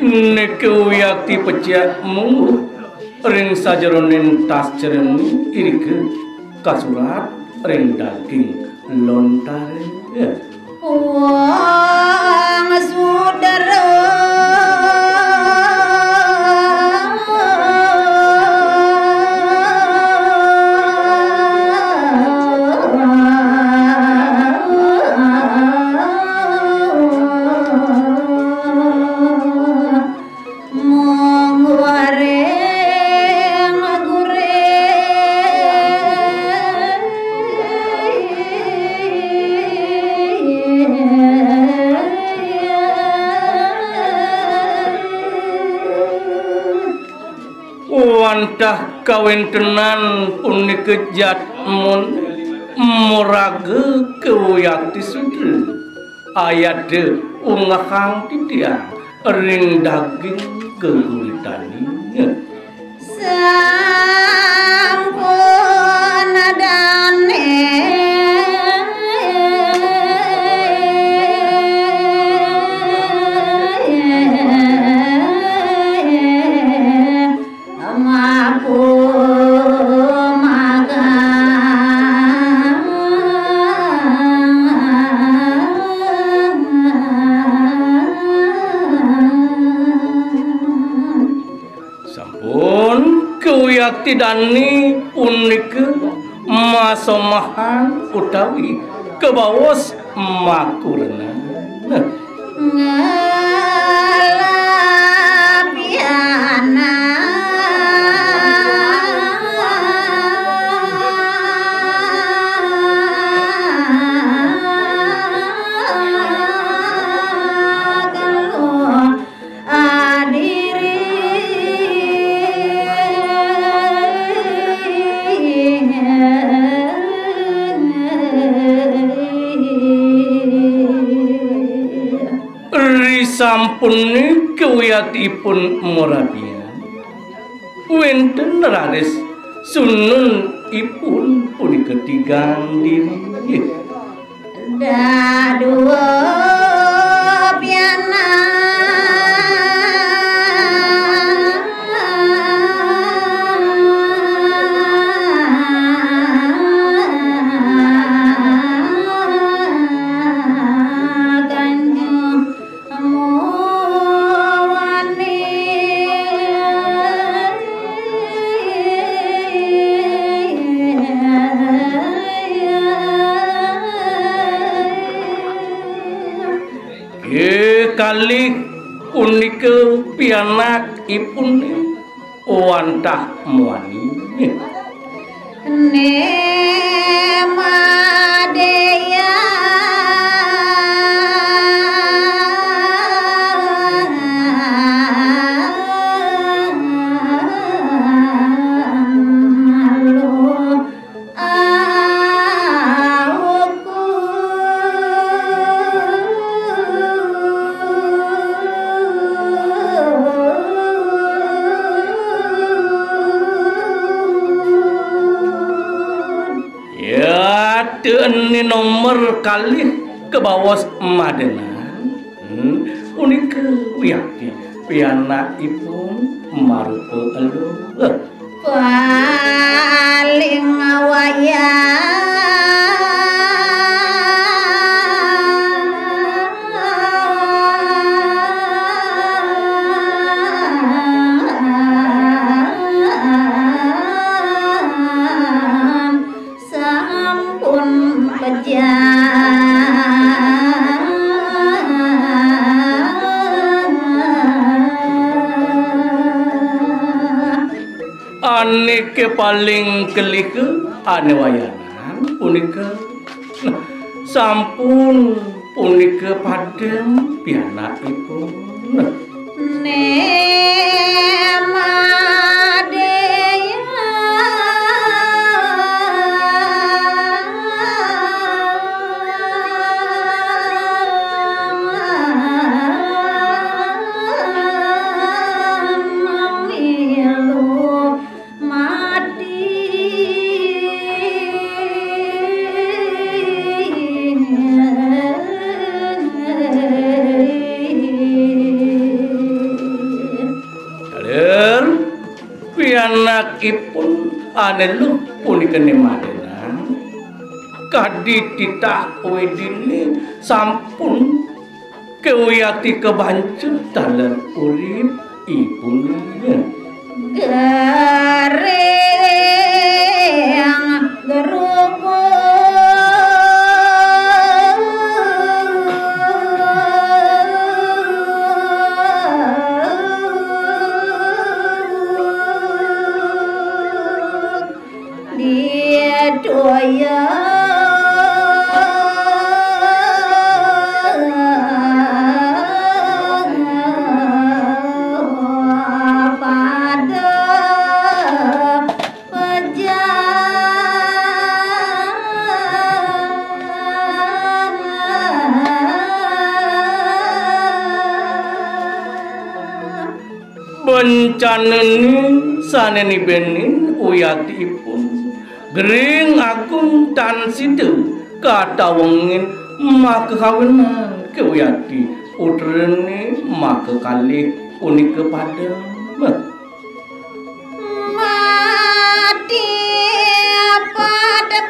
Nek uyakti peciakmu ring sajeroning tas jereni irike kasurat ring daging lontare ya. Wong sudara Wantah kawin tenan punika jatmun murage kewayakti sudra ayade ungahang titiang ring daging keguritani sampun adane Yakti dani punika masomahan utawi kebawos makurna ngalapiana sampun kewiyatipun morabian wenten raris sunun ipun punika tigang diri daduwa piana kali punika pianak ipun wantah muani Nemadea ini nomor kali ke bawah madenan punika wiyakti pianakipun marupa elu paling wayah anike paling kelike ane wayanan punika sampun punika padem pianakipun anakipun anelu punika nimadenan kadi titah wedine sampun kewiyati kebancut dalam urip ibunya Gareng gerupu dia doya bencaneni saneni benin uyatipun gering agung tan situ katawengin maka kawinan ke uyati putrene maka kalih punika pada mati pada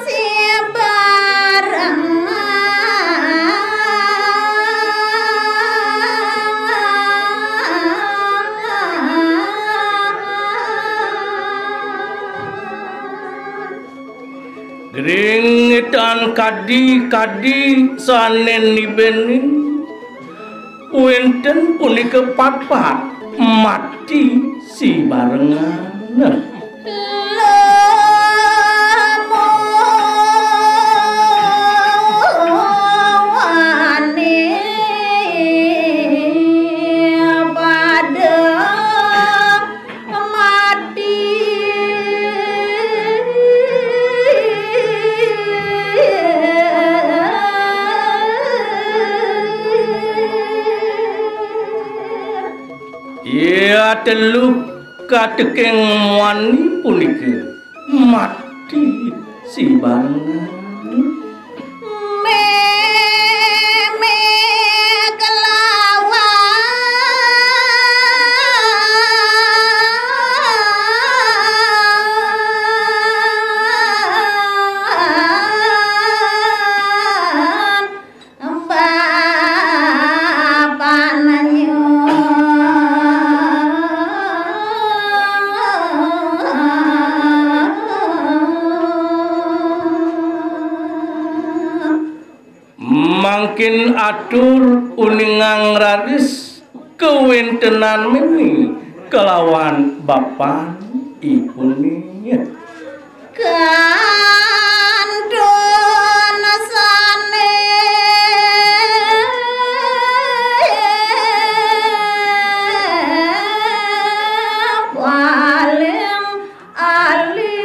si barang gering dan kadi sanen nibenin wenten punika papat mati si barengan ia telu katekeng wani punika mati si barengan mangkin atur uningang raris kewentenan mimi kelawan bapak ibuninya kandun sane paling ali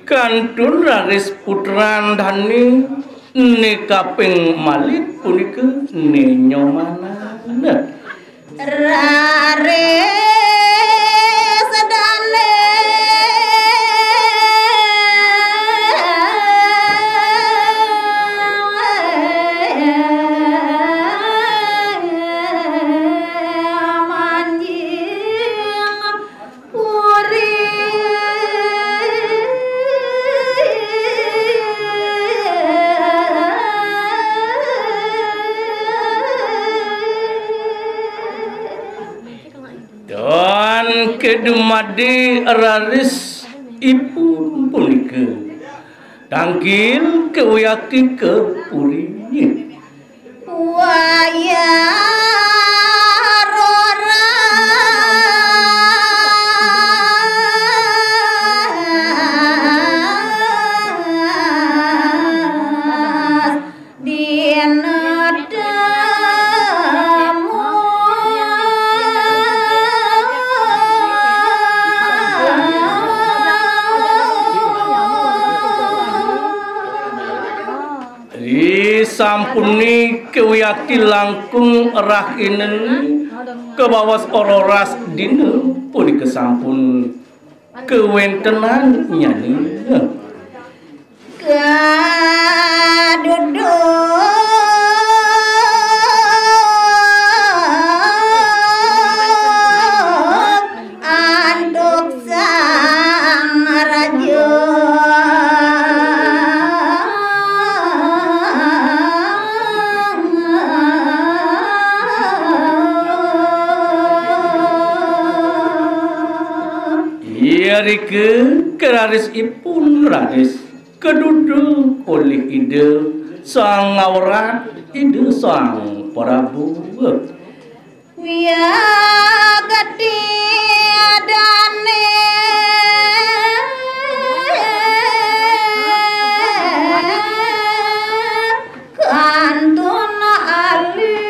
kantun raris putran dhani ne kaping malit punika ne nyomana rare sedane manjing puri dan kedumade raris ipun punika tangkil kewiyati ke purinya waya sampuni kewiyati langkung rahinen kebawas ororas dina punika sampun kewentenan nyanyi anduk sang raja Rike keraris ipun raris keduduk oleh ide sang awrat ide sang Prabu Wia gati adane kantun ali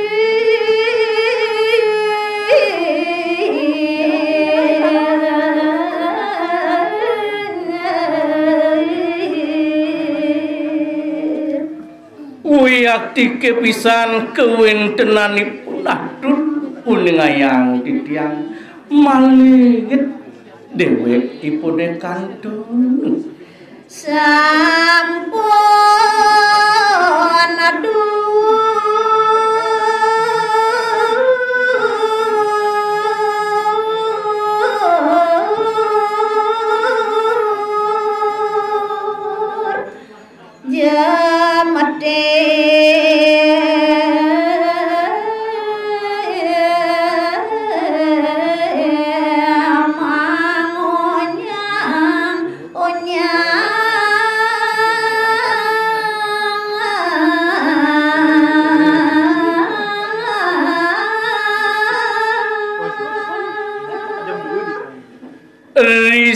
Wiakti kepisan kewentenanipun adut puningayang titiang malingit dhewekipun kantun sampun adur jamate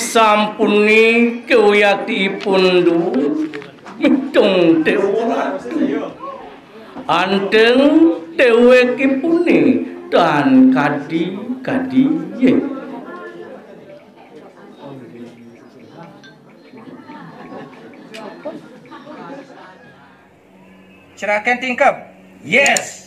Risampuni kewiyatipun dhuwur mitung dewa anteng dhewekipune dan kadi-kadiye Cerahkan tingkap. Yes.